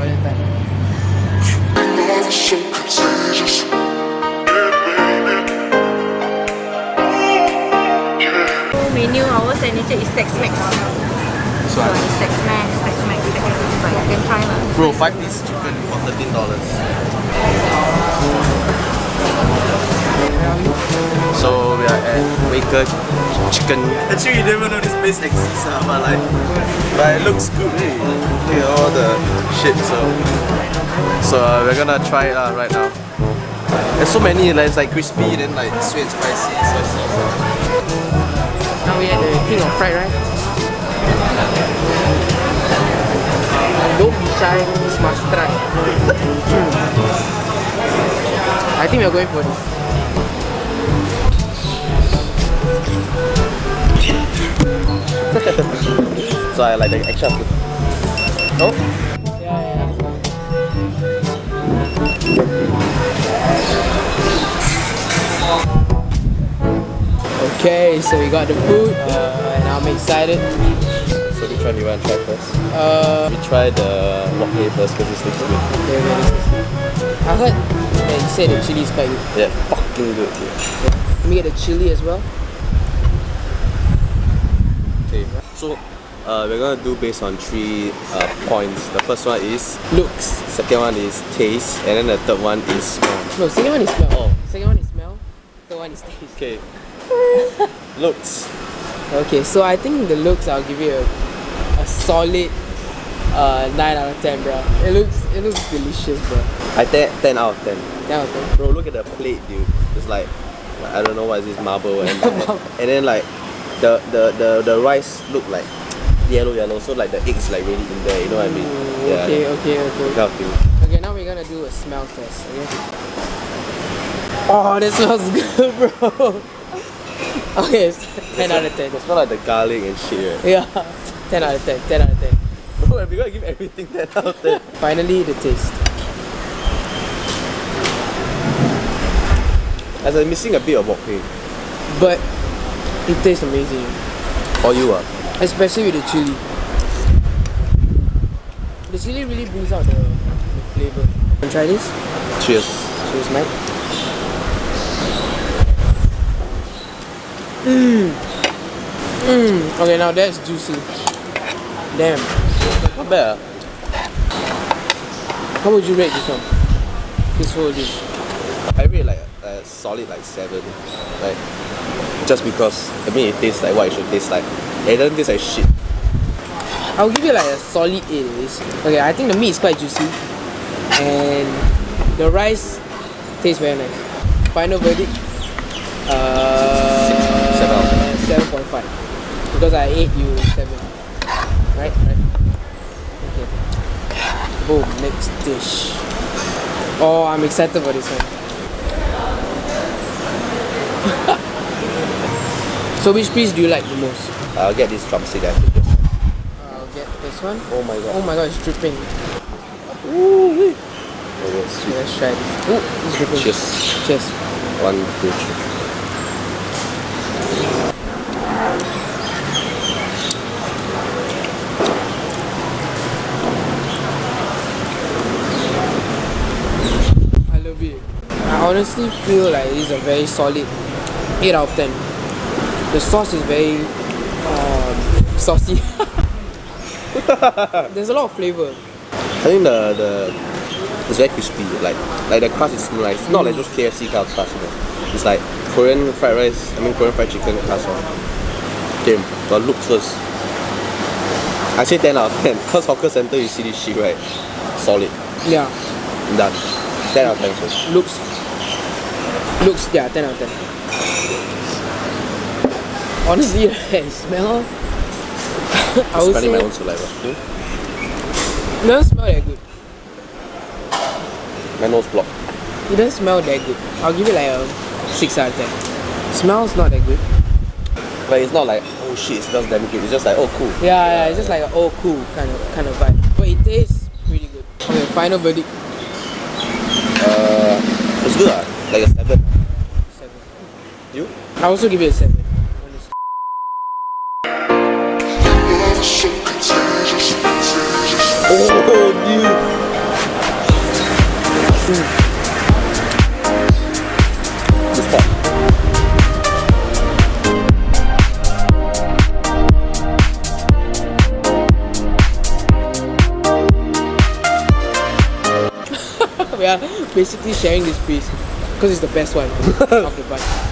toilet paper. Menu our signature is Tex-Mex. So it's Tex-Mex. But you can try lah. Bro, 5-piece chicken for $13. So we are at Waker Chicken. Actually, you never know this place exists, but it looks good. Look at all the shit. So we're gonna try it right now. There's so many. It's like crispy, then like sweet, spicy, soy sauce. Now we at the king of fried rice. Don't be shy, this must try. I think we're going for this. So I like the extra food. Oh? Yeah. Okay, so we got the food and I'm excited. So which one do you want to try first? We try the wok hei first because it tastes good. I heard that you said the chili is quite good. Yeah, fucking good. Let me get the chili as well. Okay, so we're gonna do based on 3 points. The first one is Looks. second one is taste, and then the third one is smell. No, second one is smell. Oh. Second one is smell. Third one is taste. Okay. Looks. Okay, so I think the looks I'll give it a solid 9 out of 10, bro. It looks delicious, bro. I 10 out of 10. 10 out of 10. Bro, look at the plate, dude. It's like I don't know what is this marble and then like the rice look like yellow, so like the eggs like really in there. You know what I mean? Okay. Kind of thing. Okay, now we're gonna do a smell test. Okay. Oh, that smells good, bro. Okay, it's 10 out of 10. It smells like the garlic and shit, right? Yeah, 10 out of 10. 10 out of 10. Bro, we're gonna give everything 10 out of 10. Finally, the taste. As I'm missing a bit of wok hei. But it tastes amazing. For you, Especially with the chili. The chili really brings out the flavor. Want to try this? Cheers. Cheers, mate. Okay, now that's juicy. Damn. Not bad. How would you rate this one? This whole dish. I rate like a solid like 7. Like just because I mean it tastes like what it should taste like. It doesn't taste like shit. I'll give it like a solid 8 at least. Okay, I think the meat is quite juicy. And the rice tastes very nice. Final verdict. 7.5. Because I ate you 7. Right? Okay. Boom, next dish. Oh, I'm excited for this one. So which piece do you like the most? I'll get this drumstick after this. I'll get this one. Oh my god. Oh my god, it's dripping. Oh, yes. Okay, let's try this. Ooh, it's dripping. Cheers. Cheers. 1, 2, 3. I love it. I honestly feel like it's a very solid 8 out of 10. The sauce is very saucy. There's a lot of flavor. I think the it's very crispy. Like the crust is nice. It's not like those KFC kind of crust, you know. It's like Korean fried rice. I mean Korean fried chicken crust. Okay, but look first. I say 10 out of 10 because hawker center you see this shit, right? Solid. Yeah. Done. 10 out of 10 first. Looks, yeah, 10 out of 10. Honestly, right, smell. I would Smelling my say own saliva. it doesn't smell that good. My nose blocked. It doesn't smell that good. I'll give it like a 6 out of 10. Smells not that good. But it's not like oh shit, it smells damn good. It's just like oh cool. Yeah, it's just like a oh cool kind of vibe. But it tastes pretty good. Okay, final verdict. It's good. Like a 7. 7. You? I also give it a 7. Oh dude. we are basically sharing this piece because it's the best one of the bunch.